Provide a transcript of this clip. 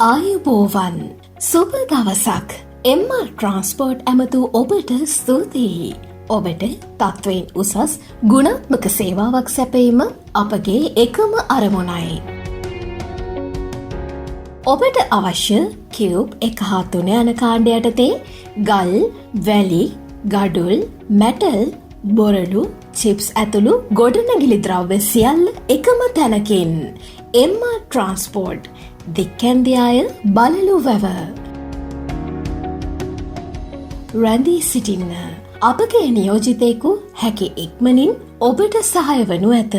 ආයුබෝවන් සුබ දවසක් එම්මා ට්‍රාන්ස්පෝර්ට් ඇමතු ඔබට ස්තුතියි. ඔබට තත්වයෙන් උසස් ගුණාත්මක සේවාවක් සැපීම අපගේ එකම අරමුණයි. ඔබට අවශ්‍ය කියුබ් 1-3 යන කාණ්ඩ යටතේ ගල්, වැලි, ගඩොල්, මැටල්, බොරළු, චිප්ස් ඇතුළු ගොඩනැගිලි ද්‍රව්‍ය සියල්ල එකම තැනකින්. එම්මා ට්‍රාන්ස්පෝර්ට් දික්කැන්දියාය බලලු වැව. රැඳී සිටින්න අපගේ නියෝජිතයෙකු හැකි ඉක්මනින් ඔබට සහාය වනු ඇත.